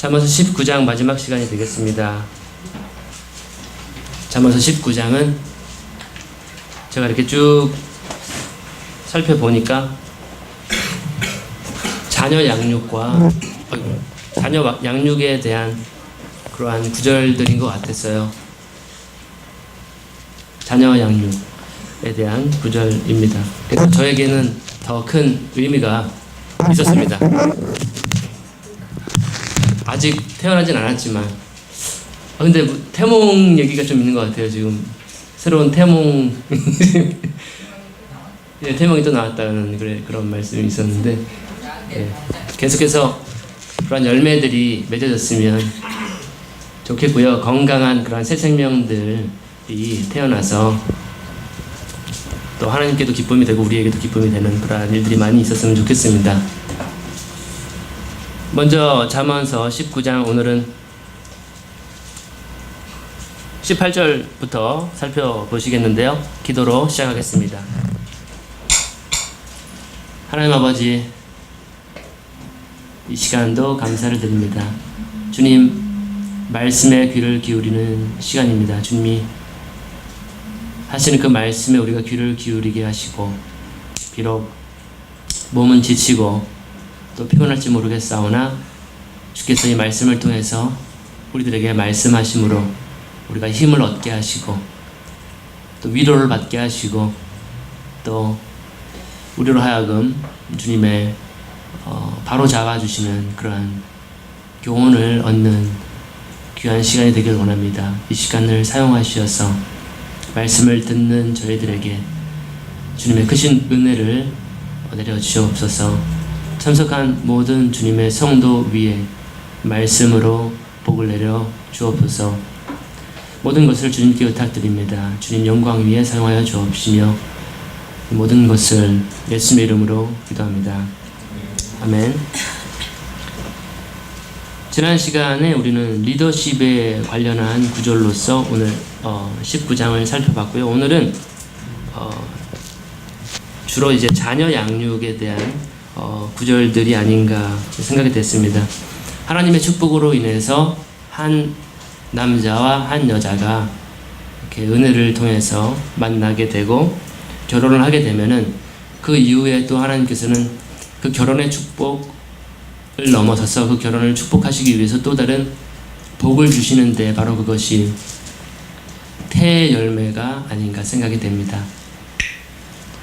잠언서 19장 마지막 시간이 되겠습니다. 잠언서 19장은 제가 이렇게 쭉 살펴보니까 자녀 양육에 대한 그러한 구절들인 것 같았어요. 자녀 양육에 대한 구절입니다. 그래서 저에게는 더 큰 의미가 있었습니다. 아직 태어나진 않았지만 근데 태몽 얘기가 좀 있는 것 같아요. 지금 새로운 태몽 태몽이 또 나왔다는 그런 말씀이 있었는데 계속해서 그런 열매들이 맺어졌으면 좋겠고요. 건강한 그런 새 생명들이 태어나서 또 하나님께도 기쁨이 되고 우리에게도 기쁨이 되는 그런 일들이 많이 있었으면 좋겠습니다. 먼저 잠언서 19장 오늘은 18절부터 살펴보시겠는데요. 기도로 시작하겠습니다. 하나님 아버지, 이 시간도 감사를 드립니다. 주님, 말씀에 귀를 기울이는 시간입니다. 주님이 하시는 그 말씀에 우리가 귀를 기울이게 하시고, 비록 몸은 지치고 또 피곤할지 모르겠사오나 주께서 이 말씀을 통해서 우리들에게 말씀하심으로 우리가 힘을 얻게 하시고 또 위로를 받게 하시고 또 우리로 하여금 주님의 바로 잡아주시는 그러한 교훈을 얻는 귀한 시간이 되길 원합니다. 이 시간을 사용하셔서 말씀을 듣는 저희들에게 주님의 크신 은혜를 내려주시옵소서. 참석한 모든 주님의 성도 위에 말씀으로 복을 내려 주옵소서. 모든 것을 주님께 부탁드립니다. 주님 영광 위에 사용하여 주옵시며 모든 것을 예수님의 이름으로 기도합니다. 아멘. 지난 시간에 우리는 리더십에 관련한 구절로서 오늘 19장을 살펴봤고요. 오늘은 주로 이제 자녀 양육에 대한 구절들이 아닌가 생각이 됐습니다. 하나님의 축복으로 인해서 한 남자와 한 여자가 이렇게 은혜를 통해서 만나게 되고 결혼을 하게 되면은 그 이후에 또 하나님께서는 그 결혼의 축복을 넘어서서 그 결혼을 축복하시기 위해서 또 다른 복을 주시는데 바로 그것이 태의 열매가 아닌가 생각이 됩니다.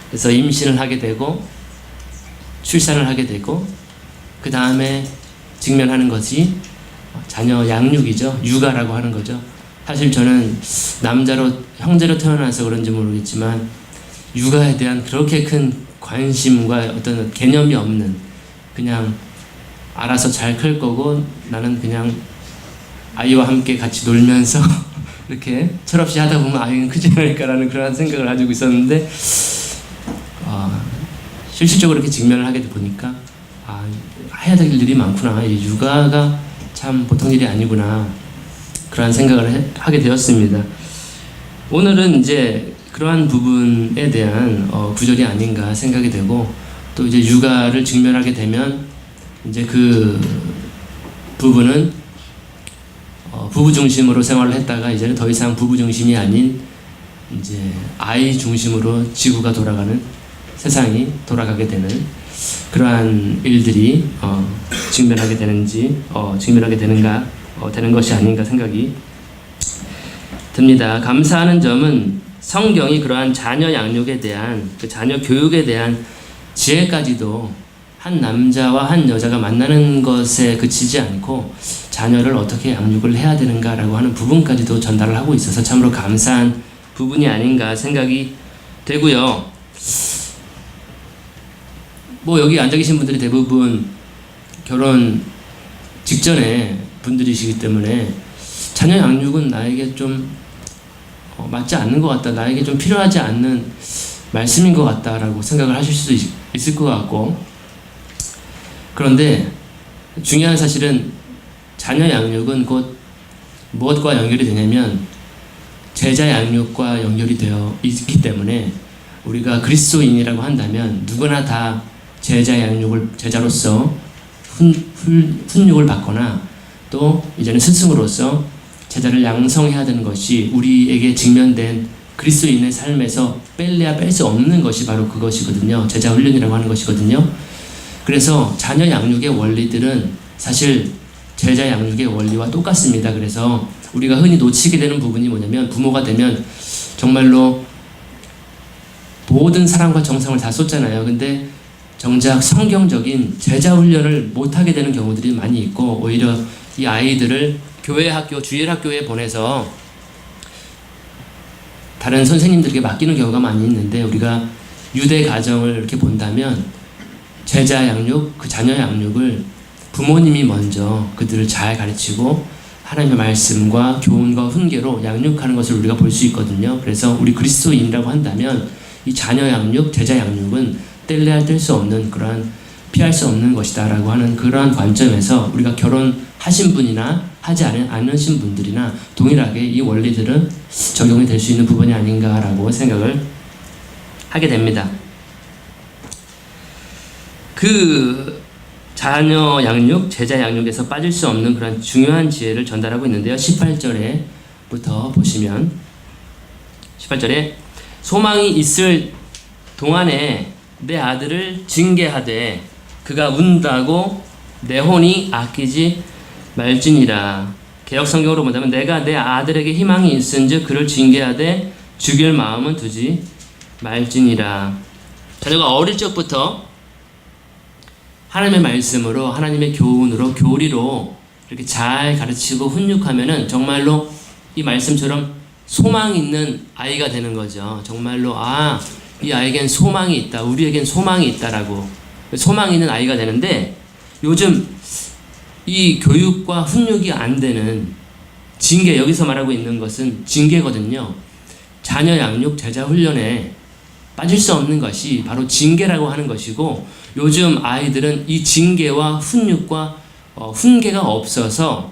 그래서 임신을 하게 되고 출산을 하게 되고 그 다음에 직면하는 것이 자녀 양육이죠. 육아라고 하는 거죠. 사실 저는 형제로 태어나서 그런지 모르겠지만 육아에 대한 그렇게 큰 관심과 어떤 개념이 없는, 그냥 알아서 잘 클 거고 나는 그냥 아이와 함께 같이 놀면서 이렇게 철없이 하다 보면 아이는 크지 않을까라는 그런 생각을 가지고 있었는데 실질적으로 이렇게 직면을 하게 보니까 해야 될 일들이 많구나. 이 육아가 참 보통 일이 아니구나. 그러한 생각을 하게 되었습니다. 오늘은 이제 그러한 부분에 대한 구절이 아닌가 생각이 되고, 또 이제 육아를 직면하게 되면 이제 그 부부는 부부 중심으로 생활을 했다가 이제는 더 이상 부부 중심이 아닌 이제 아이 중심으로 지구가 돌아가는, 세상이 돌아가게 되는 그러한 일들이 직면하게 되는 것이 아닌가 생각이 듭니다. 감사하는 점은 성경이 그러한 자녀 양육에 대한, 그 자녀 교육에 대한 지혜까지도 한 남자와 한 여자가 만나는 것에 그치지 않고 자녀를 어떻게 양육을 해야 되는가라고 하는 부분까지도 전달을 하고 있어서 참으로 감사한 부분이 아닌가 생각이 되고요. 여기 앉아 계신 분들이 대부분 결혼 직전에 분들이시기 때문에 자녀 양육은 나에게 좀 맞지 않는 것 같다, 나에게 좀 필요하지 않는 말씀인 것 같다라고 생각을 하실 수도 있을 것 같고, 그런데 중요한 사실은 자녀 양육은 곧 무엇과 연결이 되냐면 제자 양육과 연결이 되어 있기 때문에 우리가 그리스도인이라고 한다면 누구나 다 제자 양육을, 제자로서 훈육을 받거나 또 이제는 스승으로서 제자를 양성해야 되는 것이 우리에게 직면된 그리스도인의 삶에서 뺄래야 뺄 수 없는 것이 바로 그것이거든요. 제자 훈련이라고 하는 것이거든요. 그래서 자녀 양육의 원리들은 사실 제자 양육의 원리와 똑같습니다. 그래서 우리가 흔히 놓치게 되는 부분이 뭐냐면 부모가 되면 정말로 모든 사랑과 정성을 다 쏟잖아요. 근데 정작 성경적인 제자 훈련을 못하게 되는 경우들이 많이 있고 오히려 이 아이들을 교회 학교, 주일 학교에 보내서 다른 선생님들에게 맡기는 경우가 많이 있는데 우리가 유대 가정을 이렇게 본다면 제자 양육, 그 자녀 양육을 부모님이 먼저 그들을 잘 가르치고 하나님의 말씀과 교훈과 훈계로 양육하는 것을 우리가 볼 수 있거든요. 그래서 우리 그리스도인이라고 한다면 이 자녀 양육, 제자 양육은 뗄래야 뗄 수 없는 그러한 피할 수 없는 것이다 라고 하는 그러한 관점에서 우리가 결혼하신 분이나 하지 않으신 분들이나 동일하게 이 원리들은 적용이 될 수 있는 부분이 아닌가라고 생각을 하게 됩니다. 그 자녀 양육, 제자 양육에서 빠질 수 없는 그런 중요한 지혜를 전달하고 있는데요. 18절에부터 보시면 18절에 소망이 있을 동안에 내 아들을 징계하되 그가 운다고 내 혼이 아끼지 말지니라. 개역 성경으로 본다면 내가 내 아들에게 희망이 있은즉 그를 징계하되 죽일 마음은 두지 말지니라. 자녀가 어릴 적부터 하나님의 말씀으로 하나님의 교훈으로 교리로 이렇게 잘 가르치고 훈육하면은 정말로 이 말씀처럼 소망 있는 아이가 되는 거죠. 정말로 이 아이에겐 소망이 있다. 우리에겐 소망이 있다라고 소망 있는 아이가 되는데 요즘 이 교육과 훈육이 안 되는 징계, 여기서 말하고 있는 것은 징계거든요. 자녀 양육, 제자 훈련에 빠질 수 없는 것이 바로 징계라고 하는 것이고 요즘 아이들은 이 징계와 훈육과 훈계가 없어서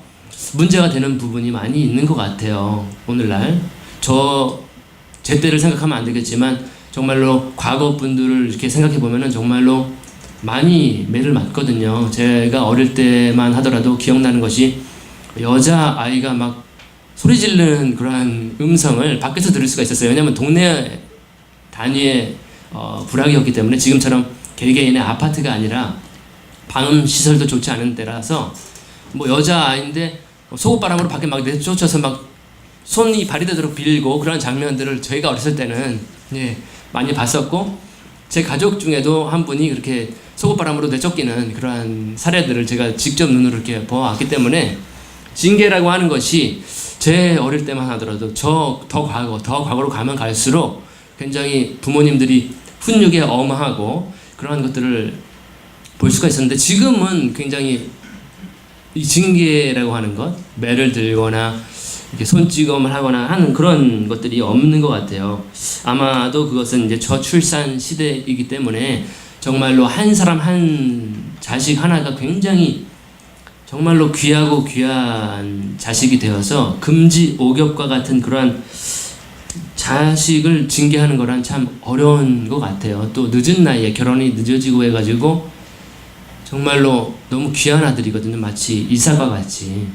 문제가 되는 부분이 많이 있는 것 같아요. 오늘날 제 때를 생각하면 안 되겠지만 정말로 과거 분들을 이렇게 생각해 보면은 정말로 많이 매를 맞거든요. 제가 어릴 때만 하더라도 기억나는 것이 여자 아이가 막 소리 지르는 그러한 음성을 밖에서 들을 수가 있었어요. 왜냐하면 동네 단위의 부락이었기 때문에 지금처럼 개개인의 아파트가 아니라 방음 시설도 좋지 않은 때라서 뭐 여자 아이인데 속옷바람으로 밖에 막 내쫓아서 막 손이 발이 되도록 빌고 그런 장면들을 저희가 어렸을 때는 많이 봤었고 제 가족 중에도 한 분이 그렇게 속옷바람으로 내쫓기는 그러한 사례들을 제가 직접 눈으로 이렇게 보아왔기 때문에 징계라고 하는 것이 제 어릴 때만 하더라도 더 과거로 가면 갈수록 굉장히 부모님들이 훈육에 엄하고 그러한 것들을 볼 수가 있었는데 지금은 굉장히 이 징계라고 하는 것, 매를 들거나 이렇게 손찌검을 하거나 하는 그런 것들이 없는 것 같아요. 아마도 그것은 이제 저출산 시대이기 때문에 정말로 한 사람 한 자식 하나가 굉장히 정말로 귀하고 귀한 자식이 되어서 금지 오겹과 같은 그러한 자식을 징계하는 거란 참 어려운 것 같아요. 또 늦은 나이에 결혼이 늦어지고 해가지고 정말로 너무 귀한 아들이거든요. 마치 이삭과 같이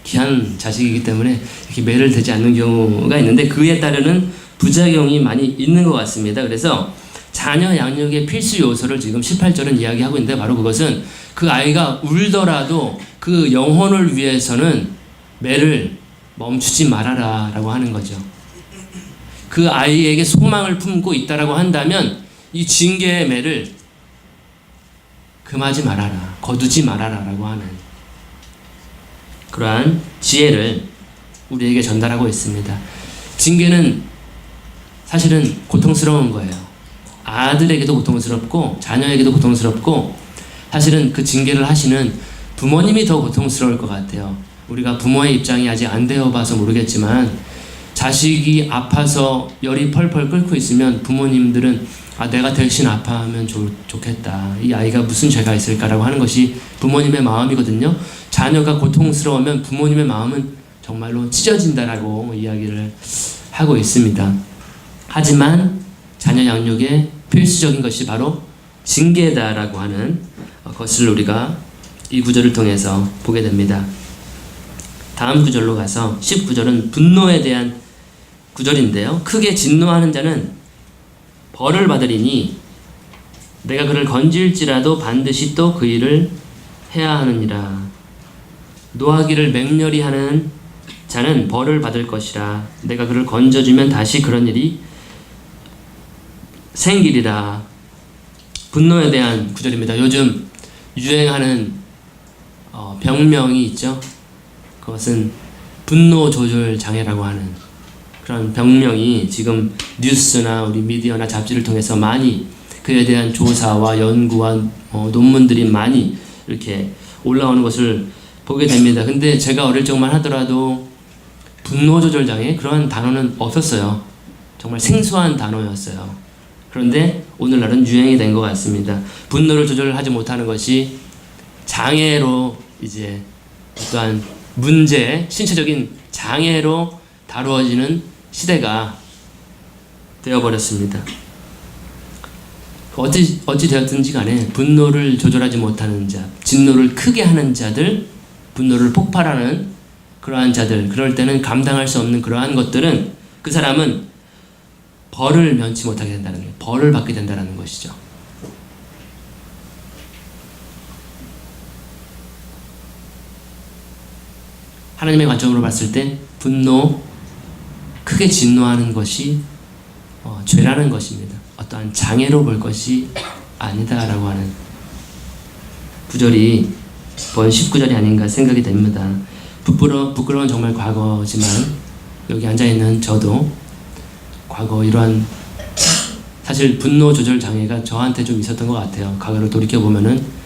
귀한 자식이기 때문에 이렇게 매를 대지 않는 경우가 있는데 그에 따르는 부작용이 많이 있는 것 같습니다. 그래서 자녀 양육의 필수 요소를 지금 18절은 이야기하고 있는데 바로 그것은 그 아이가 울더라도 그 영혼을 위해서는 매를 멈추지 말아라 라고 하는 거죠. 그 아이에게 소망을 품고 있다라고 한다면 이 징계의 매를 금하지 말아라, 거두지 말아라 라고 하는 그러한 지혜를 우리에게 전달하고 있습니다. 징계는 사실은 고통스러운 거예요. 아들에게도 고통스럽고 자녀에게도 고통스럽고 사실은 그 징계를 하시는 부모님이 더 고통스러울 것 같아요. 우리가 부모의 입장이 아직 안 되어봐서 모르겠지만 자식이 아파서 열이 펄펄 끓고 있으면 부모님들은 내가 대신 아파하면 좋겠다. 이 아이가 무슨 죄가 있을까라고 하는 것이 부모님의 마음이거든요. 자녀가 고통스러우면 부모님의 마음은 정말로 찢어진다라고 이야기를 하고 있습니다. 하지만 자녀 양육의 필수적인 것이 바로 징계다라고 하는 것을 우리가 이 구절을 통해서 보게 됩니다. 다음 구절로 가서 19절은 분노에 대한 구절인데요. 크게 진노하는 자는 벌을 받으리니 내가 그를 건질지라도 반드시 또 그 일을 해야 하느니라. 노하기를 맹렬히 하는 자는 벌을 받을 것이라. 내가 그를 건져주면 다시 그런 일이 생기리라. 분노에 대한 구절입니다. 요즘 유행하는 병명이 있죠. 그것은 분노 조절 장애라고 하는 그런 병명이 지금 뉴스나 우리 미디어나 잡지를 통해서 많이 그에 대한 조사와 연구와 논문들이 많이 이렇게 올라오는 것을 보게 됩니다. 근데 제가 어릴 적만 하더라도 분노 조절 장애 그런 단어는 없었어요. 정말 생소한 단어였어요. 그런데 오늘날은 유행이 된 것 같습니다. 분노를 조절하지 못하는 것이 장애로 이제 어떠한 문제, 신체적인 장애로 다루어지는 시대가 되어버렸습니다. 어찌 되었든지 간에 분노를 조절하지 못하는 자, 진노를 크게 하는 자들, 분노를 폭발하는 그러한 자들, 그럴 때는 감당할 수 없는 그러한 것들은 그 사람은 벌을 면치 못하게 된다는 거예요. 벌을 받게 된다는 것이죠. 하나님의 관점으로 봤을 때 분노, 크게 진노하는 것이 죄라는 것입니다. 어떠한 장애로 볼 것이 아니다라고 하는 구절이 번 19절이 아닌가 생각이 됩니다. 부끄러운 정말 과거지만 여기 앉아있는 저도 과거 이러한 사실 분노 조절 장애가 저한테 좀 있었던 것 같아요. 과거를 돌이켜보면은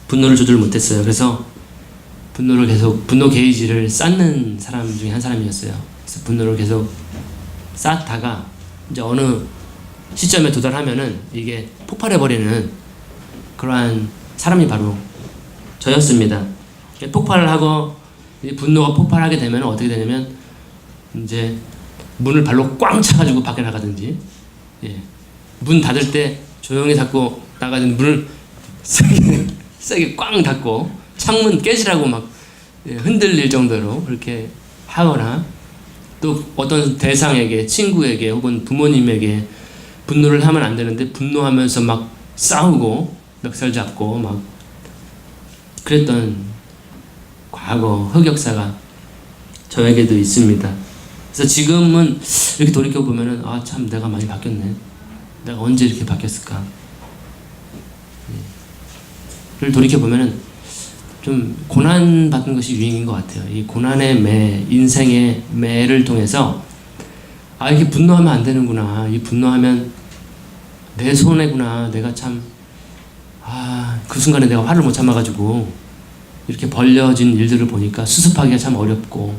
분노를 조절 못했어요. 그래서 분노 게이지를 쌓는 사람 중에 한 사람이었어요. 그래서 분노를 계속 쌓다가 이제 어느 시점에 도달하면은 이게 폭발해버리는 그러한 사람이 바로 저였습니다. 폭발을 하고 분노가 폭발하게 되면 어떻게 되냐면 이제 문을 발로 꽝 차가지고 밖에 나가든지, 문 닫을 때 조용히 닫고 나가든 문을 세게 꽝 닫고 창문 깨지라고 막 흔들릴 정도로 그렇게 하거나, 또 어떤 대상에게, 친구에게 혹은 부모님에게 분노를 하면 안 되는데 분노하면서 막 싸우고 멱살 잡고 막 그랬던 과거 흑역사가 저에게도 있습니다. 그래서 지금은 이렇게 돌이켜보면은 참 내가 많이 바뀌었네. 내가 언제 이렇게 바뀌었을까? 를 돌이켜보면은 좀 고난받는 것이 유행인 것 같아요. 이 고난의 매, 인생의 매를 통해서 이게 분노하면 안 되는구나. 이 분노하면 내 손해구나. 내가 참 그 순간에 내가 화를 못 참아가지고 이렇게 벌려진 일들을 보니까 수습하기가 참 어렵고,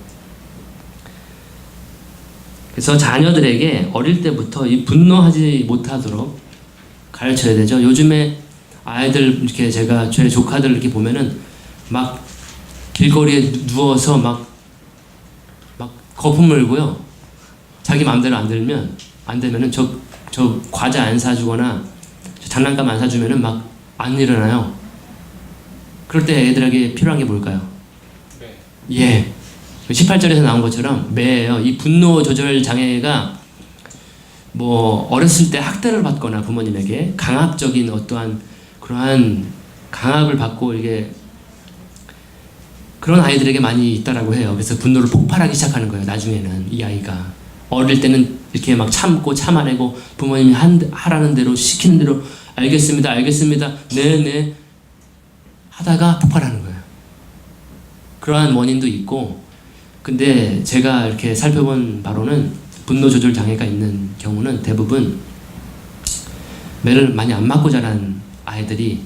그래서 자녀들에게 어릴 때부터 이 분노하지 못하도록 가르쳐야 되죠. 요즘에 아이들 이렇게 제가 제 조카들 이렇게 보면은 막 길거리에 누워서 막 거품 물고요. 자기 마음대로 안 되면은 저 과자 안 사주거나 장난감 안 사주면은 막 안 일어나요. 그럴 때 애들에게 필요한 게 뭘까요? 예. 18절에서 나온 것처럼 매예요. 이 분노 조절 장애가 뭐 어렸을 때 학대를 받거나 부모님에게 강압적인 어떠한 그러한 강압을 받고 이게 그런 아이들에게 많이 있다라고 해요. 그래서 분노를 폭발하기 시작하는 거예요. 나중에는 이 아이가 어릴 때는 이렇게 막 참고 참아내고 부모님이 하라는 대로 시키는 대로 알겠습니다, 네네 하다가 폭발하는 거예요. 그러한 원인도 있고, 근데 제가 이렇게 살펴본 바로는 분노 조절 장애가 있는 경우는 대부분 매를 많이 안 맞고 자란 아이들이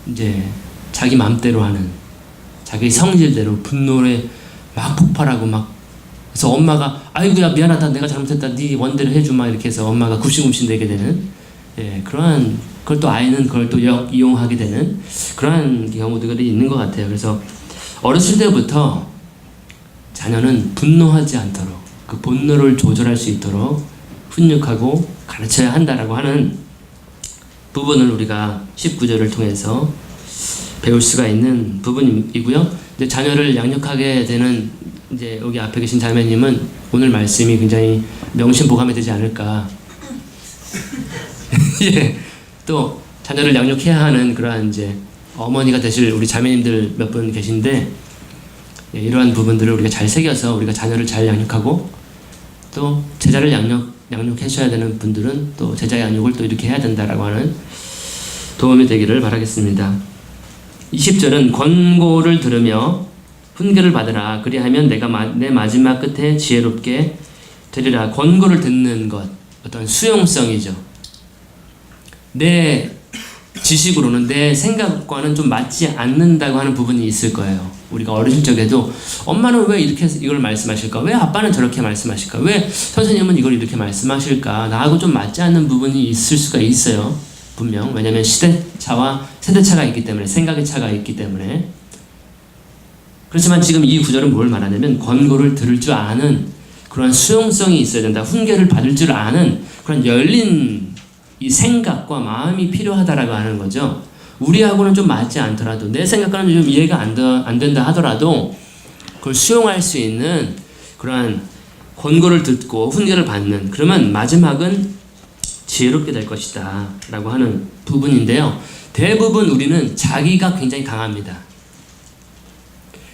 이제 자기 마음대로 하는, 자기 성질대로 분노에 막 폭발하고 막, 그래서 엄마가 아이고 야 미안하다, 내가 잘못했다, 네 원대로 해줘 막 이렇게 해서 엄마가 굽신굽신 되게 되는, 그러한, 그걸 또 아이는 그걸 또 이용하게 되는 그러한 경우들이 있는 것 같아요. 그래서 어렸을 때부터 자녀는 분노하지 않도록, 그 분노를 조절할 수 있도록 훈육하고 가르쳐야 한다라고 하는 부분을 우리가 19절을 통해서 배울 수가 있는 부분이고요. 이제 자녀를 양육하게 되는 이제 여기 앞에 계신 자매님은 오늘 말씀이 굉장히 명심보감이 되지 않을까. 예, 또 자녀를 양육해야 하는 그러한 이제 어머니가 되실 우리 자매님들 몇 분 계신데, 예, 이러한 부분들을 우리가 잘 새겨서 우리가 자녀를 잘 양육하고 또 제자를 양육하셔야 되는 분들은 또 제자 양육을 또 이렇게 해야 된다라고 하는 도움이 되기를 바라겠습니다. 20절은 권고를 들으며 훈계를 받으라. 그리하면 내가 내 마지막 끝에 지혜롭게 되리라. 권고를 듣는 것, 어떤 수용성이죠. 내 지식으로는 내 생각과는 좀 맞지 않는다고 하는 부분이 있을 거예요. 우리가 어렸을 적에도 엄마는 왜 이렇게 이걸 말씀하실까? 왜 아빠는 저렇게 말씀하실까? 왜 선생님은 이걸 이렇게 말씀하실까? 나하고 좀 맞지 않는 부분이 있을 수가 있어요. 분명. 왜냐하면 시대차와 세대차가 있기 때문에, 생각의 차가 있기 때문에. 그렇지만 지금 이 구절은 뭘 말하냐면 권고를 들을 줄 아는 그런 수용성이 있어야 된다. 훈계를 받을 줄 아는 그런 열린 이 생각과 마음이 필요하다라고 하는 거죠. 우리하고는 좀 맞지 않더라도, 내 생각과는 좀 이해가 안 된다 하더라도 그걸 수용할 수 있는 그러한 권고를 듣고 훈계를 받는, 그러면 마지막은 지혜롭게 될 것이다 라고 하는 부분인데요. 대부분 우리는 자기가 굉장히 강합니다.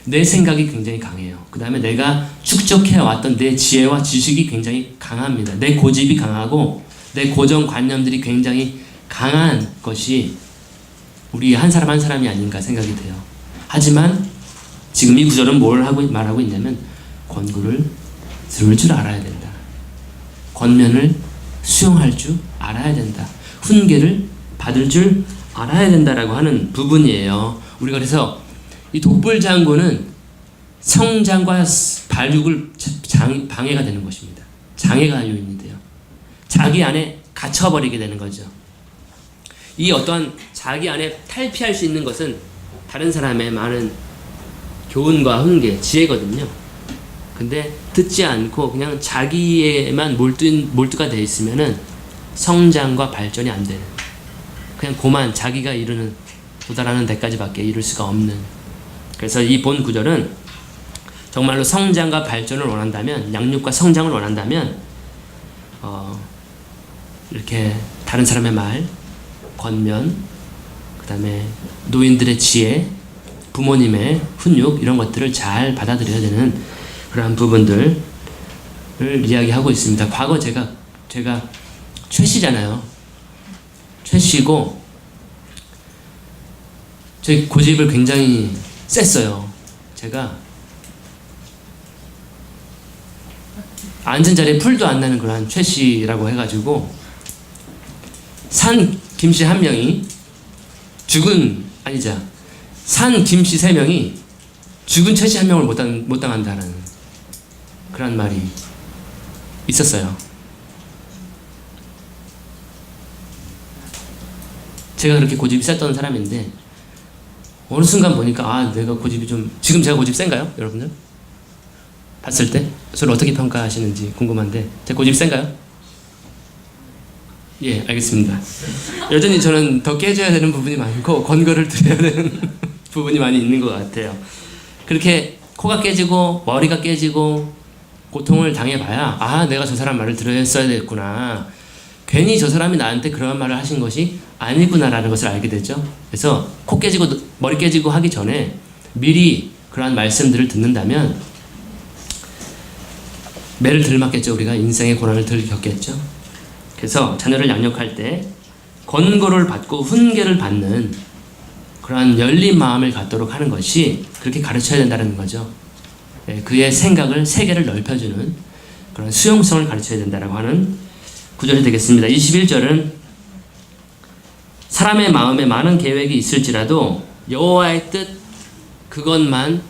내 생각이 굉장히 강해요. 그 다음에 내가 축적해왔던 내 지혜와 지식이 굉장히 강합니다. 내 고집이 강하고 내 고정관념들이 굉장히 강한 것이 우리 한 사람 한 사람이 아닌가 생각이 돼요. 하지만 지금 이 구절은 뭘 말하고 있냐면 권고를 들을 줄 알아야 된다. 권면을 수용할 줄 알아야 된다. 훈계를 받을 줄 알아야 된다라고 하는 부분이에요. 우리가 그래서 이 독불장군은 성장과 발육을 방해가 되는 것입니다. 장애가 요인이 돼요. 자기 안에 갇혀버리게 되는 거죠. 이 어떠한 자기 안에 탈피할 수 있는 것은 다른 사람의 많은 교훈과 훈계, 지혜거든요. 근데 듣지 않고 그냥 자기에만 몰두가 되어 있으면은 성장과 발전이 안 되는, 그냥 고만 자기가 도달하는 데까지밖에 이룰 수가 없는. 그래서 이 본 구절은 정말로 성장과 발전을 원한다면, 양육과 성장을 원한다면 이렇게 다른 사람의 말, 권면, 그 다음에 노인들의 지혜, 부모님의 훈육, 이런 것들을 잘 받아들여야 되는 그러한 부분들을 이야기하고 있습니다. 과거 제가 최씨잖아요. 최씨고 제 고집을 굉장히 셌어요. 제가 앉은 자리에 풀도 안 나는 그런 최씨라고 해가지고 산 김씨 한 명이 산 김씨 세 명이 죽은 최씨 한 명을 못 당한다는 그런 말이 있었어요. 제가 그렇게 고집이 셌던 사람인데 어느 순간 보니까 내가 고집이 지금 제가 고집 센가요? 여러분들? 봤을 때? 저를 어떻게 평가하시는지 궁금한데 제 고집 센가요? 예, 알겠습니다. 여전히 저는 더 깨져야 되는 부분이 많고 권고를 드려야 되는 부분이 많이 있는 것 같아요. 그렇게 코가 깨지고 머리가 깨지고 고통을 당해봐야 내가 저 사람 말을 들었어야 됐구나, 괜히 저 사람이 나한테 그런 말을 하신 것이 아니구나라는 것을 알게 되죠. 그래서 코 깨지고 머리 깨지고 하기 전에 미리 그러한 말씀들을 듣는다면 매를 덜 맞겠죠. 우리가 인생의 고난을 덜 겪겠죠. 그래서 자녀를 양육할 때 권고를 받고 훈계를 받는 그러한 열린 마음을 갖도록 하는 것이, 그렇게 가르쳐야 된다는 거죠. 그의 생각을, 세계를 넓혀주는 그런 수용성을 가르쳐야 된다고 하는 구절이 되겠습니다. 21절은 사람의 마음에 많은 계획이 있을지라도 여호와의 뜻 그것만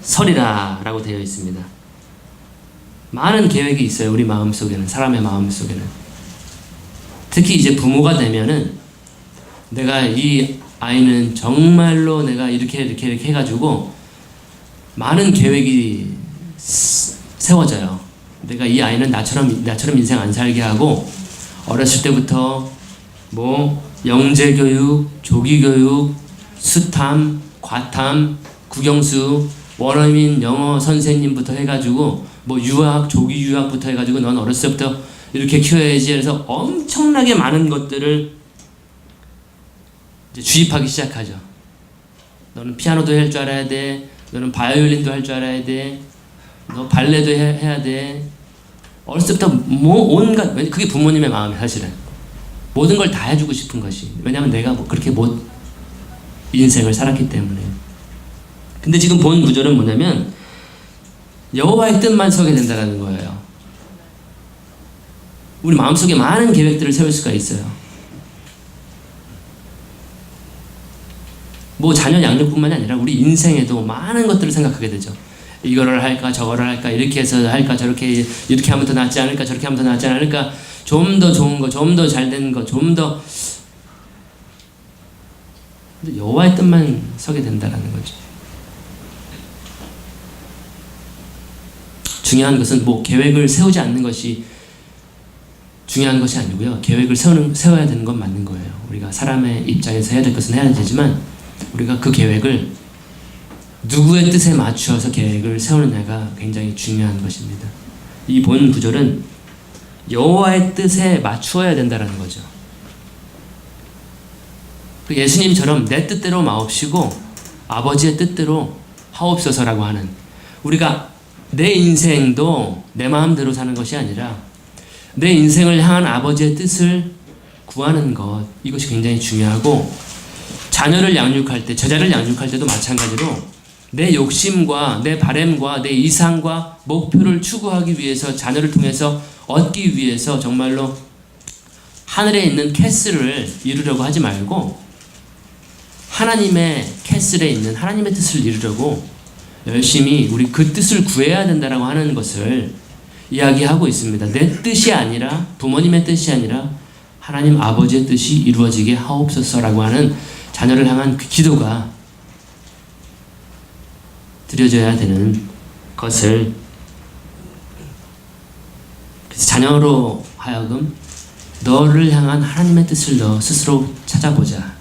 서리라 라고 되어 있습니다. 많은 계획이 있어요. 우리 마음속에는, 사람의 마음속에는. 특히 이제 부모가 되면은 내가 이 아이는 정말로 내가 이렇게 해가지고 많은 계획이 세워져요. 내가 이 아이는 나처럼 인생 안 살게 하고 어렸을 때부터 영재교육, 조기교육, 수탐, 과탐, 국영수, 원어민 영어 선생님부터 해가지고 뭐 유학, 조기 유학부터 해가지고 넌 어렸을 때부터 이렇게 키워야지 해서 엄청나게 많은 것들을 이제 주입하기 시작하죠. 너는 피아노도 할 줄 알아야 돼. 너는 바이올린도 할 줄 알아야 돼. 너 발레도 해야 돼. 어렸을 때부터 뭐 온갖, 그게 부모님의 마음이 사실은 모든 걸 다 해주고 싶은 것이. 왜냐하면 내가 뭐 그렇게 못 인생을 살았기 때문에. 근데 지금 본 구절은 뭐냐면 여호와의 뜻만 서게 된다는 거예요. 우리 마음속에 많은 계획들을 세울 수가 있어요. 뭐 자녀 양육뿐만이 아니라 우리 인생에도 많은 것들을 생각하게 되죠. 이거를 할까 저거를 할까 이렇게 해서 할까 저렇게 이렇게 하면 더 낫지 않을까 저렇게 하면 더 낫지 않을까 좀 더 좋은 거 좀 더 잘 된 거 좀 더 여호와의 뜻만 서게 된다라는 거죠. 중요한 것은 뭐 계획을 세우지 않는 것이 중요한 것이 아니고요. 계획을 세워야 되는 건 맞는 거예요. 우리가 사람의 입장에서 해야 될 것은 해야 되지만 우리가 그 계획을 누구의 뜻에 맞추어서 계획을 세우느냐가 굉장히 중요한 것입니다. 이 본 구절은 여호와의 뜻에 맞추어야 된다는 거죠. 예수님처럼 내 뜻대로 마옵시고 아버지의 뜻대로 하옵소서라고 하는, 우리가 내 인생도 내 마음대로 사는 것이 아니라 내 인생을 향한 아버지의 뜻을 구하는 것, 이것이 굉장히 중요하고, 자녀를 양육할 때, 제자를 양육할 때도 마찬가지로 내 욕심과 내 바램과 내 이상과 목표를 추구하기 위해서, 자녀를 통해서 얻기 위해서 정말로 하늘에 있는 캐슬을 이루려고 하지 말고 하나님의 캐슬에 있는 하나님의 뜻을 이루려고 열심히 우리 그 뜻을 구해야 된다라고 하는 것을 이야기하고 있습니다. 내 뜻이 아니라, 부모님의 뜻이 아니라 하나님 아버지의 뜻이 이루어지게 하옵소서라고 하는 자녀를 향한 그 기도가 드려져야 되는 것을, 자녀로 하여금 너를 향한 하나님의 뜻을 너 스스로 찾아보자.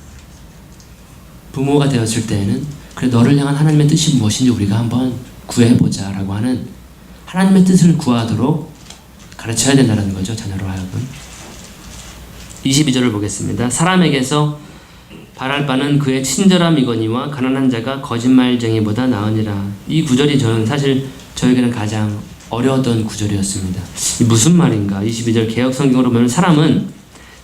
부모가 되었을 때에는 그래, 너를 향한 하나님의 뜻이 무엇인지 우리가 한번 구해보자 라고 하는 하나님의 뜻을 구하도록 가르쳐야 된다는 거죠. 자녀로 하여금. 22절을 보겠습니다. 사람에게서 바랄 바는 그의 친절함이거니와 가난한 자가 거짓말쟁이보다 나으니라. 이 구절이 저는 사실 저에게는 가장 어려웠던 구절이었습니다. 이 무슨 말인가? 22절 개역 성경으로 보면 사람은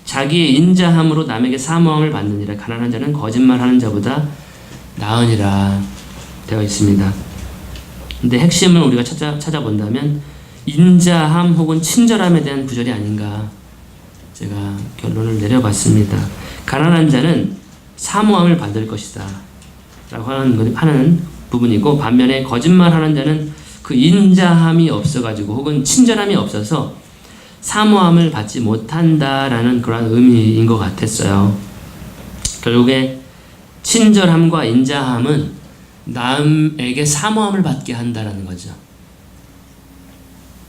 자기의 인자함으로 남에게 사모함을 받느니라. 가난한 자는 거짓말하는 자보다 나으니라 되어 있습니다. 근데 핵심을 우리가 찾아본다면 인자함 혹은 친절함에 대한 구절이 아닌가, 제가 결론을 내려봤습니다. 가난한 자는 사모함을 받을 것이다 라고 하는 부분이고, 반면에 거짓말하는 자는 그 인자함이 없어가지고 혹은 친절함이 없어서 사모함을 받지 못한다라는 그런 의미인 것 같았어요. 결국에 친절함과 인자함은 남에게 사모함을 받게 한다라는 거죠.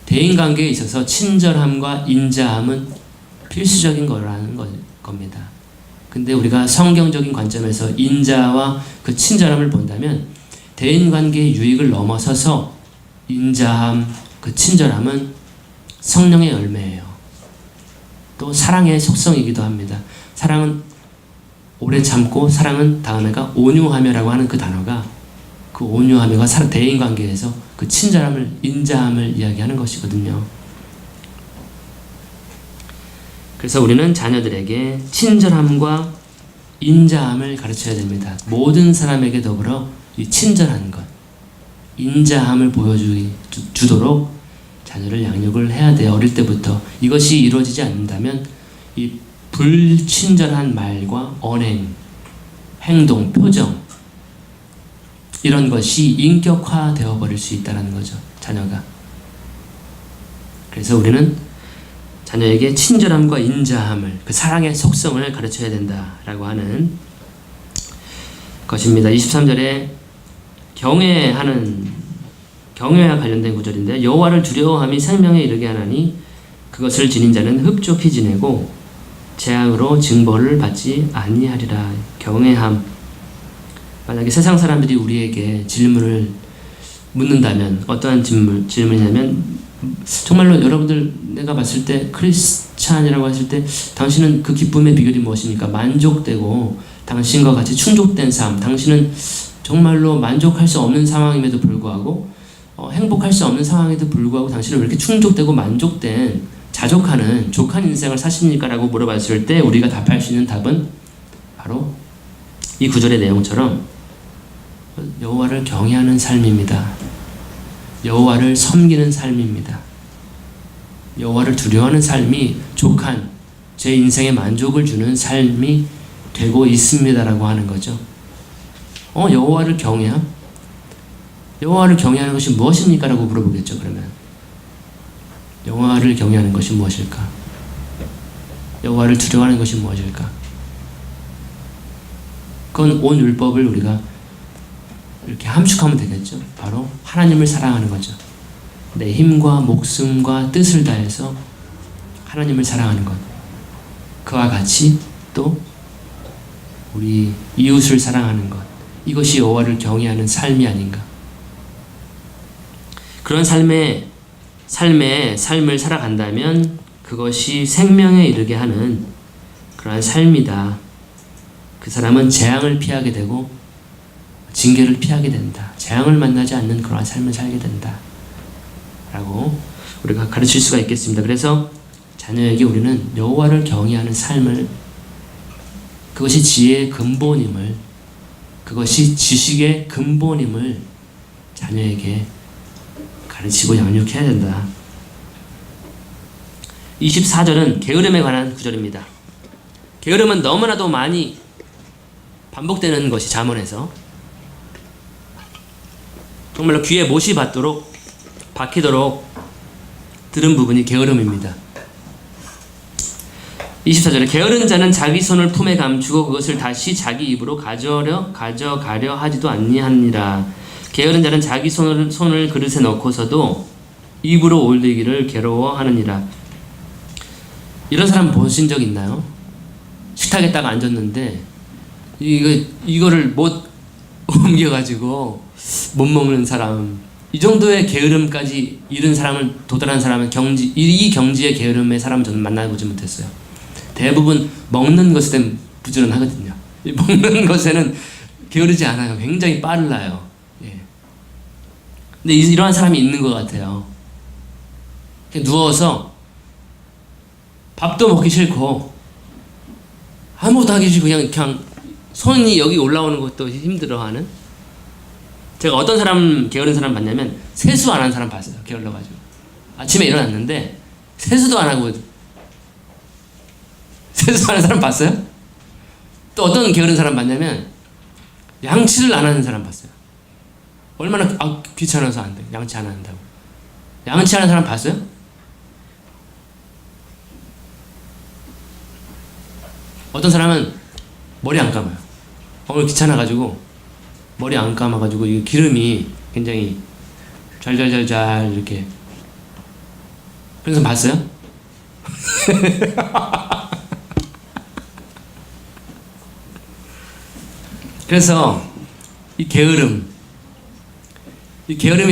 대인관계에 있어서 친절함과 인자함은 필수적인 거라는 겁니다. 근데 우리가 성경적인 관점에서 인자와 그 친절함을 본다면 대인관계의 유익을 넘어서서 인자함, 그 친절함은 성령의 열매예요. 또 사랑의 속성이기도 합니다. 사랑은 오래 참고, 사랑은 다음에가 온유하며라고 하는 그 단어가, 그 온유하며가 대인관계에서 그 친절함을, 인자함을 이야기하는 것이거든요. 그래서 우리는 자녀들에게 친절함과 인자함을 가르쳐야 됩니다. 모든 사람에게 더불어 이 친절한 것, 인자함을 보여주도록 자녀를 양육을 해야 돼요. 어릴 때부터. 이것이 이루어지지 않는다면 이 불친절한 말과 언행, 행동, 표정, 이런 것이 인격화되어 버릴 수 있다는 거죠. 자녀가. 그래서 우리는 자녀에게 친절함과 인자함을, 그 사랑의 속성을 가르쳐야 된다라고 하는 것입니다. 23절에 경외와 관련된 구절인데, 여호와를 두려워함이 생명에 이르게 하나니 그것을 지닌 자는 흡족히 지내고 재앙으로 징벌을 받지 아니하리라. 경외함, 만약에 세상 사람들이 우리에게 질문을 묻는다면 어떠한 질문이냐면 정말로 여러분들 내가 봤을 때 크리스찬이라고 했을 때 당신은 그 기쁨의 비결이 무엇입니까? 만족되고 당신과 같이 충족된 삶, 당신은 정말로 만족할 수 없는 상황임에도 불구하고 행복할 수 없는 상황에도 불구하고 당신은 왜 이렇게 충족되고 만족된 자족하는 족한 인생을 사십니까? 라고 물어봤을 때 우리가 답할 수 있는 답은 바로 이 구절의 내용처럼 여호와를 경외하는 삶입니다. 여호와를 섬기는 삶입니다. 여호와를 두려워하는 삶이 족한 제 인생에 만족을 주는 삶이 되고 있습니다라고 하는 거죠. 여호와를 경외함? 여호와를 경외하는 것이 무엇입니까? 라고 물어보겠죠. 그러면 여호와를 경외하는 것이 무엇일까? 여호와를 두려워하는 것이 무엇일까? 그건 온 율법을 우리가 이렇게 함축하면 되겠죠. 바로 하나님을 사랑하는 거죠. 내 힘과 목숨과 뜻을 다해서 하나님을 사랑하는 것. 그와 같이 또 우리 이웃을 사랑하는 것. 이것이 여호와를 경외하는 삶이 아닌가. 그런 삶을 살아간다면 그것이 생명에 이르게 하는 그러한 삶이다. 그 사람은 재앙을 피하게 되고 징계를 피하게 된다. 재앙을 만나지 않는 그러한 삶을 살게 된다. 라고 우리가 가르칠 수가 있겠습니다. 그래서 자녀에게 우리는 여호와를 경외하는 삶을, 그것이 지혜의 근본임을, 그것이 지식의 근본임을 자녀에게 가르치고 양육해야 된다. 24절은 게으름에 관한 구절입니다. 게으름은 너무나도 많이 반복되는 것이 잠언에서 정말로 귀에 못이 박히도록 들은 부분이 게으름입니다. 24절에 게으른 자는 자기 손을 품에 감추고 그것을 다시 자기 입으로 가져가려 하지도 아니하니라. 게으른 자는 자기 손을 그릇에 넣고서도 입으로 올리기를 괴로워하느니라. 이런 사람 보신 적 있나요? 식탁에 딱 앉았는데 이거를 못 옮겨가지고 못 먹는 사람, 이 정도의 게으름까지 이른 사람을, 도달한 사람은 이 경지의 게으름의 사람은 저는 만나보지 못했어요. 대부분 먹는 것에는 부지런하거든요. 먹는 것에는 게으르지 않아요. 굉장히 빨라요. 예. 근데 이러한 사람이 있는 것 같아요. 누워서 밥도 먹기 싫고 아무것도 하기 싫고 그냥 손이 여기 올라오는 것도 힘들어하는. 제가 어떤 사람, 게으른 사람 봤냐면 세수 안 한 사람 봤어요. 게을러가지고 아침에 일어났는데 세수도 안 하고 세수하는 사람 봤어요? 또 어떤 게으른 사람 봤냐면 양치를 안 하는 사람 봤어요. 얼마나 귀찮아서 안 돼. 양치 안 한다고. 양치하는 사람 봤어요? 어떤 사람은 머리 안 감아요. 오늘 귀찮아가지고 머리 안 감아가지고 이 기름이 굉장히 잘잘잘잘 이렇게. 그래서 봤어요? 그래서 이 게으름이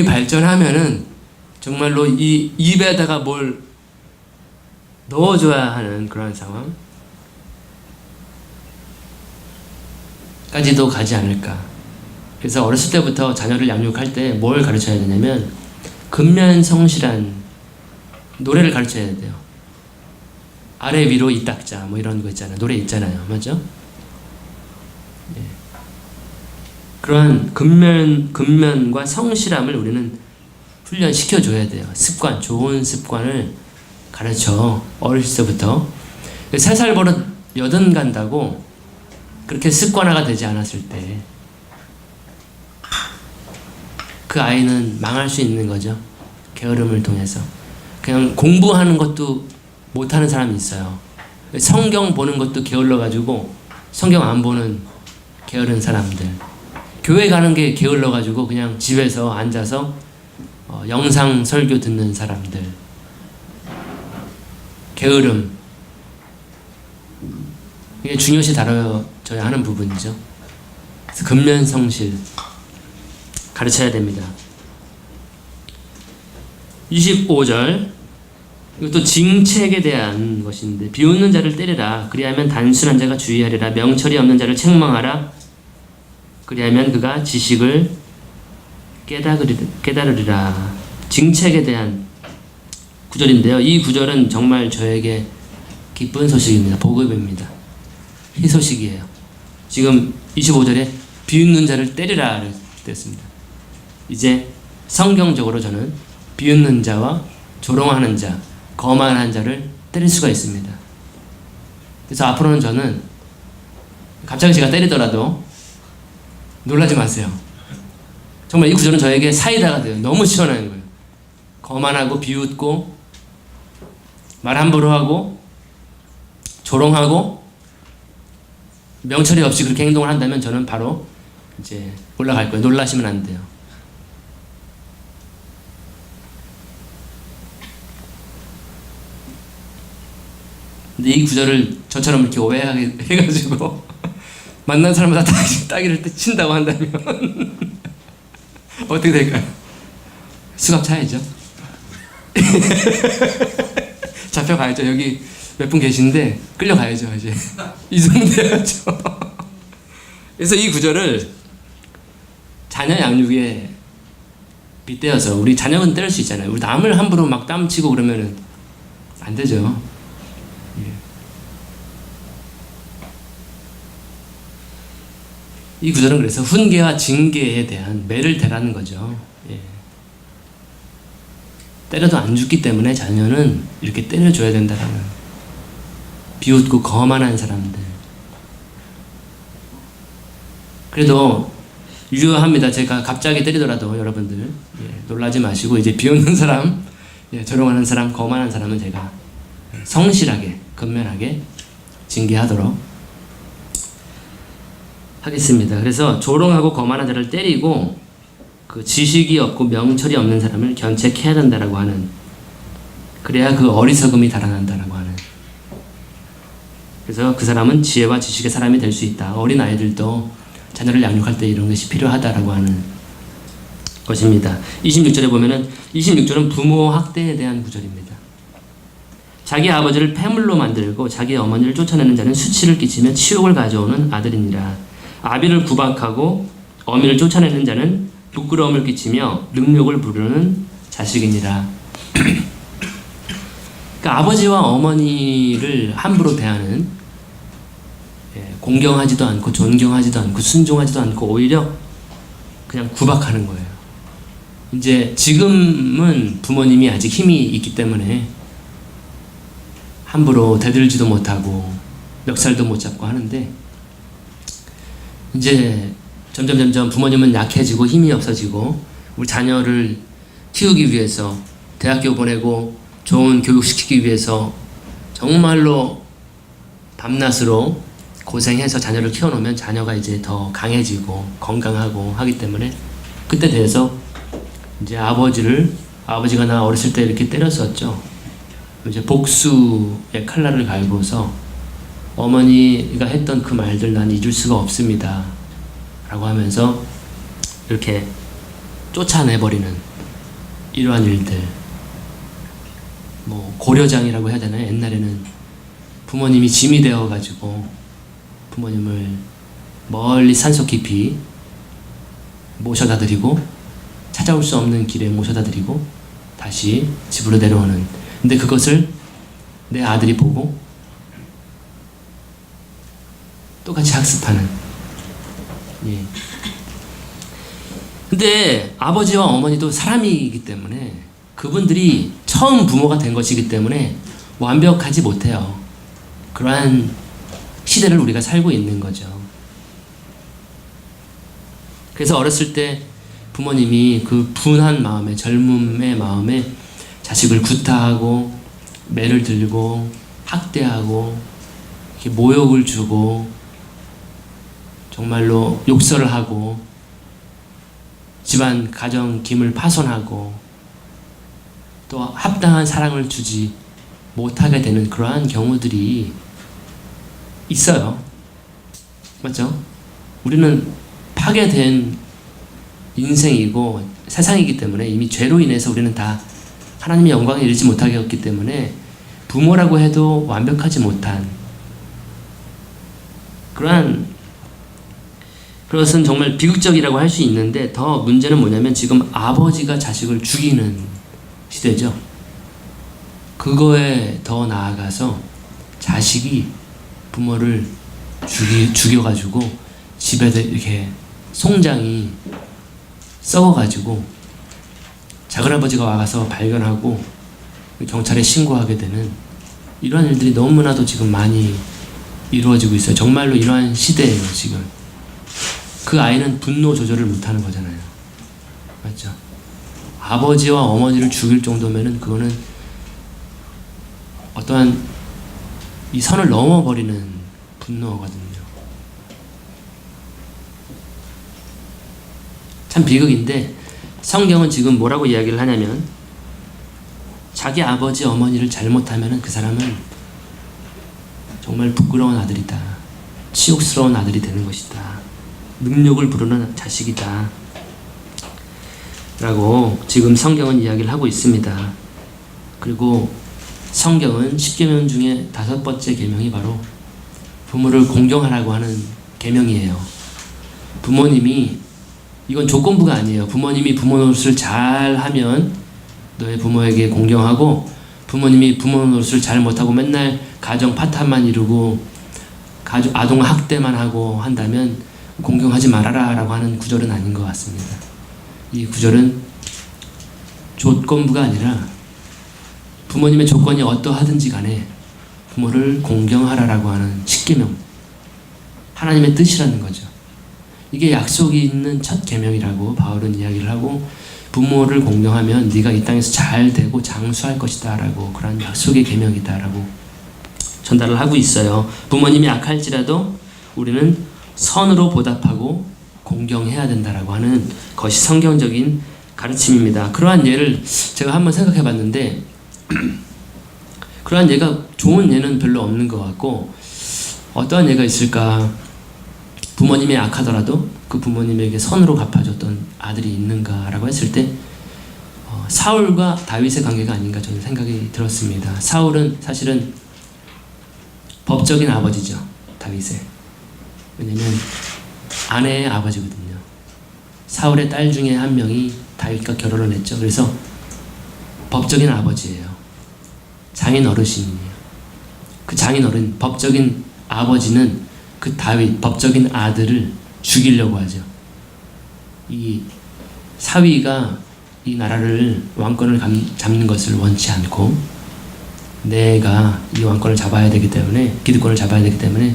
발전하면은 정말로 이 입에다가 뭘 넣어줘야 하는 그런 상황까지도 가지 않을까. 그래서 어렸을 때부터 자녀를 양육할 때 뭘 가르쳐야 되냐면 근면성실한 노래를 가르쳐야 돼요. 아래 위로 이 닦자 뭐 이런 거 있잖아요. 노래 있잖아요. 맞죠? 예. 그러한 근면과 성실함을 우리는 훈련시켜줘야 돼요. 습관, 좋은 습관을 가르쳐. 어렸을 때부터 3살 버릇 80 간다고 그렇게 습관화가 되지 않았을 때 그 아이는 망할 수 있는 거죠. 게으름을 통해서. 그냥 공부하는 것도 못하는 사람이 있어요. 성경 보는 것도 게을러가지고 성경 안 보는 게으른 사람들. 교회 가는 게 게을러가지고 그냥 집에서 앉아서 영상 설교 듣는 사람들. 게으름. 이게 중요시 다뤄져야 하는 부분이죠. 그래서 근면성실 가르쳐야 됩니다. 25절, 이것도 징책에 대한 것인데, 비웃는 자를 때리라. 그리하면 단순한 자가 주의하리라. 명철이 없는 자를 책망하라. 그리하면 그가 지식을 깨달으리라. 징책에 대한 구절인데요. 이 구절은 정말 저에게 기쁜 소식입니다. 복음입니다. 희소식이에요. 지금 25절에 비웃는 자를 때리라 그랬습니다. 이제 성경적으로 저는 비웃는 자와 조롱하는 자, 거만한 자를 때릴 수가 있습니다. 그래서 앞으로는 저는 갑자기 제가 때리더라도 놀라지 마세요. 정말 이 구절은 저에게 사이다가 돼요. 너무 시원한 거예요. 거만하고 비웃고 말 함부로 하고 조롱하고 명철이 없이 그렇게 행동을 한다면 저는 바로 이제 올라갈 거예요. 놀라시면 안 돼요. 근데 이 구절을 저처럼 이렇게 오해하게 해가지고 만난 사람마다 따기를 친다고 한다면 어떻게 될까요? 수갑 차야죠. 잡혀가야죠. 여기 몇 분 계신데 끌려가야죠. 이제 이 정도 돼야죠. 그래서 이 구절을 자녀 양육에 빗대어서, 우리 자녀는 때릴 수 있잖아요. 우리 남을 함부로 막 땀치고 그러면은 안 되죠. 이 구절은 그래서 훈계와 징계에 대한 매를 대라는 거죠. 예. 때려도 안 죽기 때문에 자녀는 이렇게 때려줘야 된다라는, 비웃고 거만한 사람들. 그래도 유효합니다. 제가 갑자기 때리더라도 여러분들 놀라지 마시고, 이제 비웃는 사람, 조롱하는 사람, 거만한 사람은 제가 성실하게, 근면하게 징계하도록 하겠습니다. 그래서 조롱하고 거만한 자를 때리고, 그 지식이 없고 명철이 없는 사람을 견책해야 된다라고 하는, 그래야 그 어리석음이 달아난다라고 하는. 그래서 그 사람은 지혜와 지식의 사람이 될 수 있다. 어린 아이들도 자녀를 양육할 때 이런 것이 필요하다라고 하는 것입니다. 26절에 보면은, 26절은 부모 학대에 대한 구절입니다. 자기 아버지를 폐물로 만들고 자기 어머니를 쫓아내는 자는 수치를 끼치며 치욕을 가져오는 아들이니라. 아비를 구박하고 어미를 쫓아내는 자는 부끄러움을 끼치며 능욕을 부르는 자식이니라. 그러니까 아버지와 어머니를 함부로 대하는, 공경하지도 않고 존경하지도 않고 순종하지도 않고 오히려 그냥 구박하는 거예요. 이제 지금은 부모님이 아직 힘이 있기 때문에 함부로 대들지도 못하고 멱살도 못 잡고 하는데, 이제 점점 부모님은 약해지고 힘이 없어지고, 우리 자녀를 키우기 위해서, 대학교 보내고 좋은 교육시키기 위해서 정말로 밤낮으로 고생해서 자녀를 키워놓으면 자녀가 이제 더 강해지고 건강하고 하기 때문에, 그때 대해서 이제 아버지가 나 어렸을 때 이렇게 때렸었죠. 이제 복수의 칼날을 갈고서 어머니가 했던 그 말들 난 잊을 수가 없습니다 라고 하면서 이렇게 쫓아내버리는 이러한 일들, 뭐 고려장이라고 해야 되나요? 옛날에는 부모님이 짐이 되어가지고 부모님을 멀리 산속 깊이 모셔다 드리고, 찾아올 수 없는 길에 모셔다 드리고 다시 집으로 내려오는, 근데 그것을 내 아들이 보고 똑같이 학습하는. 예. 근데 아버지와 어머니도 사람이기 때문에, 그분들이 처음 부모가 된 것이기 때문에 완벽하지 못해요. 그러한 시대를 우리가 살고 있는 거죠. 그래서 어렸을 때 부모님이 그 분한 마음에, 젊음의 마음에 자식을 구타하고 매를 들고 학대하고 이렇게 모욕을 주고 정말로 욕설을 하고 집안 가정 김을 파손하고 또 합당한 사랑을 주지 못하게 되는 그러한 경우들이 있어요. 맞죠? 우리는 파괴된 인생이고 세상이기 때문에 이미 죄로 인해서 우리는 다 하나님의 영광에 이르지 못하게 했기 때문에 부모라고 해도 완벽하지 못한 그러한 그것은 정말 비극적이라고 할 수 있는데 더 문제는 뭐냐면 지금 아버지가 자식을 죽이는 시대죠. 그거에 더 나아가서 자식이 부모를 죽여가지고 집에서 이렇게 송장이 썩어가지고 작은아버지가 와서 발견하고 경찰에 신고하게 되는 이러한 일들이 너무나도 지금 많이 이루어지고 있어요. 정말로 이러한 시대예요, 지금. 그 아이는 분노 조절을 못하는 거잖아요. 맞죠? 아버지와 어머니를 죽일 정도면은 그거는 어떠한 이 선을 넘어버리는 분노거든요. 참 비극인데 성경은 지금 뭐라고 이야기를 하냐면 자기 아버지 어머니를 잘못하면 그 사람은 정말 부끄러운 아들이다. 치욕스러운 아들이 되는 것이다. 능력을 부르는 자식이다. 라고 지금 성경은 이야기를 하고 있습니다. 그리고 성경은 10계명 중에 5번째 계명이 바로 부모를 공경하라고 하는 계명이에요. 부모님이 이건 조건부가 아니에요. 부모님이 부모 노릇을 잘 하면 너의 부모에게 공경하고 부모님이 부모 노릇을 잘 못하고 맨날 가정 파탄만 이루고 아동 학대만 하고 한다면 공경하지 말아라 라고 하는 구절은 아닌 것 같습니다. 이 구절은 조건부가 아니라 부모님의 조건이 어떠하든지 간에 부모를 공경하라라고 하는 10계명 하나님의 뜻이라는 거죠. 이게 약속이 있는 첫 계명이라고 바울은 이야기를 하고 부모를 공경하면 네가 이 땅에서 잘 되고 장수할 것이다 라고 그런 약속의 계명이다 라고 전달을 하고 있어요. 부모님이 악할지라도 우리는 선으로 보답하고 공경해야 된다라고 하는 것이 성경적인 가르침입니다. 그러한 예를 제가 한번 생각해 봤는데 그러한 예가 좋은 예는 별로 없는 것 같고 어떠한 예가 있을까? 부모님이 악하더라도 그 부모님에게 선으로 갚아줬던 아들이 있는가라고 했을 때 사울과 다윗의 관계가 아닌가 저는 생각이 들었습니다. 사울은 사실은 법적인 아버지죠. 다윗의. 왜냐면 아내의 아버지거든요. 사울의 딸 중에 한 명이 다윗과 결혼을 했죠. 그래서 법적인 아버지예요. 장인 어르신이에요. 그 장인 어른, 법적인 아버지는 그 다윗, 법적인 아들을 죽이려고 하죠. 이 사위가 이 나라를 왕권을 잡는 것을 원치 않고 내가 이 왕권을 잡아야 되기 때문에 기득권을 잡아야 되기 때문에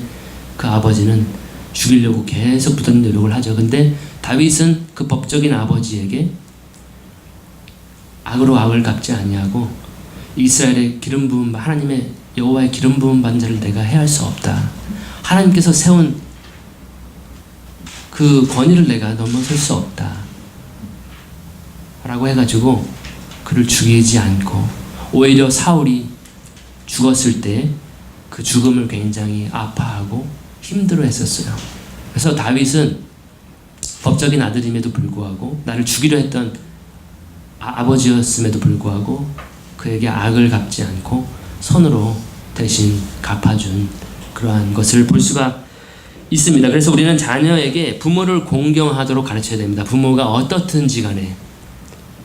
그 아버지는 죽이려고 계속 붙는 노력을 하죠. 근데 다윗은 그 법적인 아버지에게 악으로 악을 갚지 아니하고 이스라엘의 기름 부음 하나님의 여호와의 기름 부음 받은 자를 내가 해할 수 없다. 하나님께서 세운 그 권위를 내가 넘어설 수 없다. 라고 해가지고 그를 죽이지 않고 오히려 사울이 죽었을 때 그 죽음을 굉장히 아파하고 힘들어 했었어요. 그래서 다윗은 법적인 아들임에도 불구하고 나를 죽이려 했던 아버지였음에도 불구하고 그에게 악을 갚지 않고 선으로 대신 갚아준 그러한 것을 볼 수가 있습니다. 그래서 우리는 자녀에게 부모를 공경하도록 가르쳐야 됩니다. 부모가 어떻든지 간에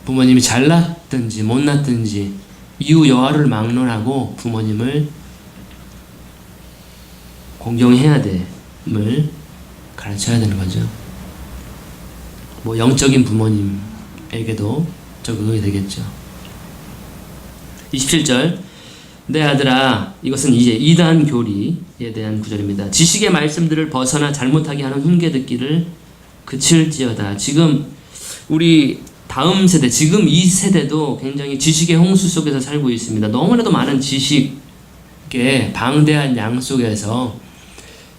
부모님이 잘났든지 못났든지 이유 여하를 막론하고 부모님을 공경해야 됨을 가르쳐야 되는 거죠. 뭐 영적인 부모님에게도 적용이 되겠죠. 27절 내 아들아 이것은 이제 이단 교리에 대한 구절입니다. 지식의 말씀들을 벗어나 잘못하게 하는 훈계 듣기를 그칠지어다. 지금 우리 다음 세대, 지금 이 세대도 굉장히 지식의 홍수 속에서 살고 있습니다. 너무나도 많은 지식의 방대한 양 속에서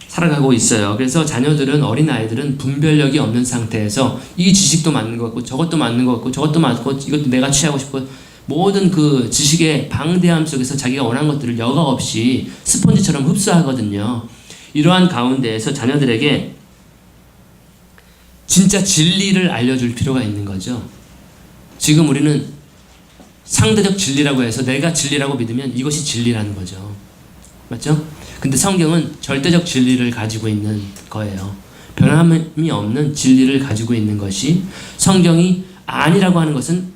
살아가고 있어요. 그래서 자녀들은, 어린아이들은 분별력이 없는 상태에서 이 지식도 맞는 것 같고 저것도 맞는 것 같고 저것도 맞고 이것도 내가 취하고 싶고 모든 그 지식의 방대함 속에서 자기가 원하는 것들을 여과 없이 스폰지처럼 흡수하거든요. 이러한 가운데에서 자녀들에게 진짜 진리를 알려줄 필요가 있는 거죠. 지금 우리는 상대적 진리라고 해서 내가 진리라고 믿으면 이것이 진리라는 거죠. 맞죠? 근데 성경은 절대적 진리를 가지고 있는 거예요. 변함이 없는 진리를 가지고 있는 것이, 성경이 아니라고 하는 것은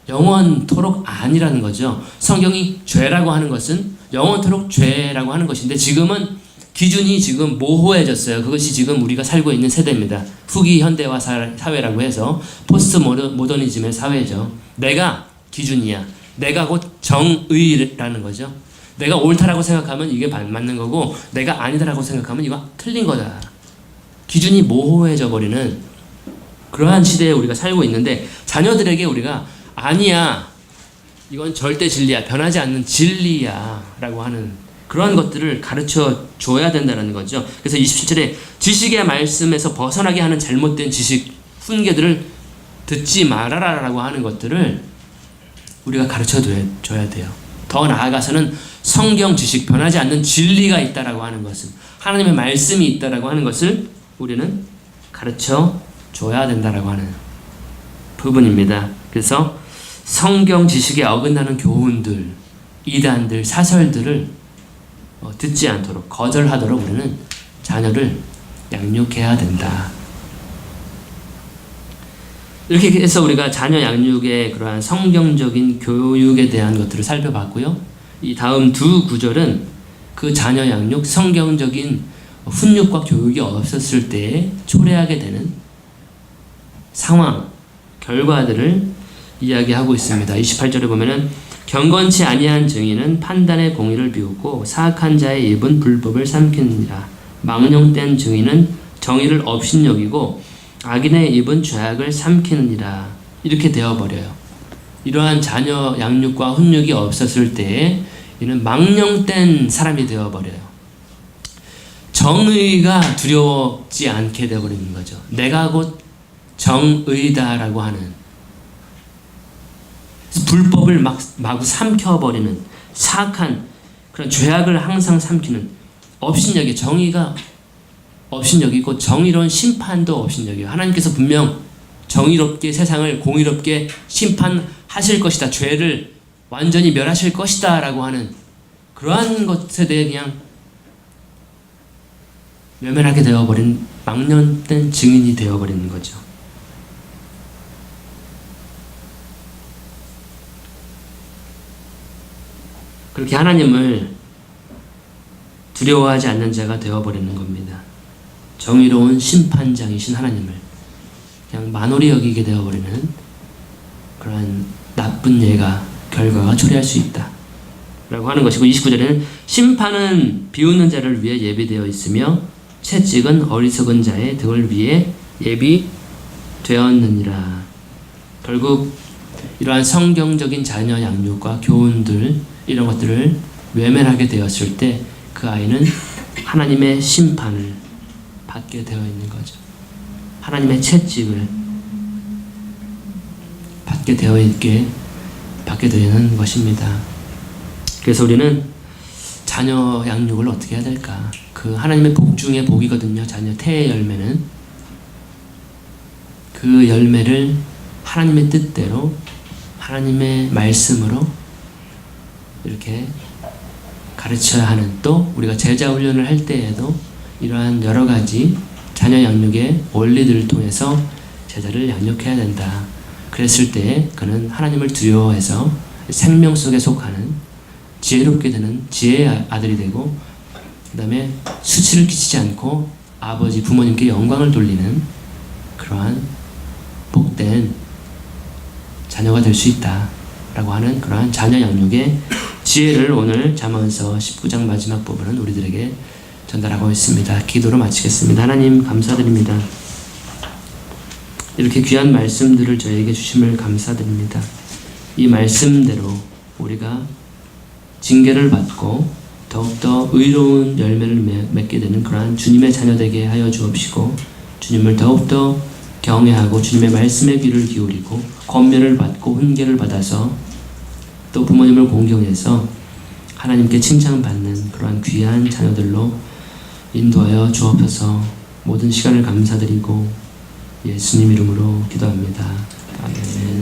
영원토록 아니라는 거죠. 성경이 죄라고 하는 것은 영원토록 죄라고 하는 것인데, 지금은 기준이 지금 모호해졌어요. 그것이 지금 우리가 살고 있는 세대입니다. 후기 현대화 사회라고 해서 포스트 모더니즘의 사회죠. 내가 기준이야. 내가 곧 정의라는 거죠. 내가 옳다라고 생각하면 이게 맞는 거고, 내가 아니다라고 생각하면 이거 틀린 거다. 기준이 모호해져 버리는 그러한 시대에 우리가 살고 있는데, 자녀들에게 우리가 아니야, 이건 절대 진리야, 변하지 않는 진리야 라고 하는 그런 것들을 가르쳐 줘야 된다는 거죠. 그래서 27절에 지식의 말씀에서 벗어나게 하는 잘못된 지식, 훈계들을 듣지 말아라 라고 하는 것들을 우리가 가르쳐 줘야 돼요. 더 나아가서는 성경 지식, 변하지 않는 진리가 있다라고 하는 것을, 하나님의 말씀이 있다라고 하는 것을 우리는 가르쳐 줘야 된다라고 하는 부분입니다. 그래서 성경 지식에 어긋나는 교훈들, 이단들, 사설들을 듣지 않도록, 거절하도록 우리는 자녀를 양육해야 된다. 이렇게 해서 우리가 자녀 양육의 그러한 성경적인 교육에 대한 것들을 살펴봤고요. 이 다음 두 구절은 그 자녀 양육, 성경적인 훈육과 교육이 없었을 때에 초래하게 되는 상황, 결과들을 이야기하고 있습니다. 28절에 보면은 경건치 아니한 증인은 판단의 공의를 비우고 사악한 자의 입은 불법을 삼키느니라. 망령된 증인은 정의를 업신여기고 악인의 입은 죄악을 삼키느니라. 이렇게 되어버려요. 이러한 자녀 양육과 훈육이 없었을 때에 이는 망령된 사람이 되어버려요. 정의가 두려워지 않게 되어버리는 거죠. 내가 곧 정의다라고 하는, 불법을 마구 삼켜버리는 사악한 그런 죄악을 항상 삼키는, 업신여기, 정의가 업신여기고 정의로운 심판도 업신여기요. 하나님께서 분명 정의롭게 세상을 공의롭게 심판하실 것이다, 죄를 완전히 멸하실 것이다 라고 하는 그러한 것에 대해 그냥 외면하게 되어버린 망령된 증인이 되어버리는 거죠. 그렇게 하나님을 두려워하지 않는 자가 되어버리는 겁니다. 정의로운 심판장이신 하나님을 그냥 만홀히 여기게 되어버리는 그러한 나쁜 결과가 초래할 수 있다 라고 하는 것이고, 29절에는 심판은 비웃는 자를 위해 예비되어 있으며 채찍은 어리석은 자의 등을 위해 예비되었느니라. 결국 이러한 성경적인 자녀 양육과 교훈들, 이런 것들을 외면하게 되었을 때 그 아이는 하나님의 심판을 받게 되어 있는 거죠. 하나님의 채찍을 받게 되는 것입니다. 그래서 우리는 자녀 양육을 어떻게 해야 될까? 그 하나님의 복 중에 복이거든요. 자녀 태의 열매는. 그 열매를 하나님의 뜻대로, 하나님의 말씀으로 이렇게 가르쳐야 하는, 또 우리가 제자 훈련을 할 때에도 이러한 여러 가지 자녀 양육의 원리들을 통해서 제자를 양육해야 된다. 그랬을 때 그는 하나님을 두려워해서 생명 속에 속하는 지혜롭게 되는 지혜의 아들이 되고, 그 다음에 수치를 끼치지 않고 아버지 부모님께 영광을 돌리는 그러한 복된 자녀가 될 수 있다 라고 하는 그러한 자녀 양육의 지혜를 오늘 잠언서 19장 마지막 부분은 우리들에게 전달하고 있습니다. 기도로 마치겠습니다. 하나님 감사드립니다. 이렇게 귀한 말씀들을 저희에게 주심을 감사드립니다. 이 말씀대로 우리가 징계를 받고 더욱더 의로운 열매를 맺게 되는 그러한 주님의 자녀 되게 하여 주옵시고, 주님을 더욱더 경외하고 주님의 말씀에 귀를 기울이고 권면을 받고 훈계를 받아서 또 부모님을 공경해서 하나님께 칭찬받는 그러한 귀한 자녀들로 인도하여 주옵소서. 모든 시간을 감사드리고 예수님 이름으로 기도합니다. 아멘.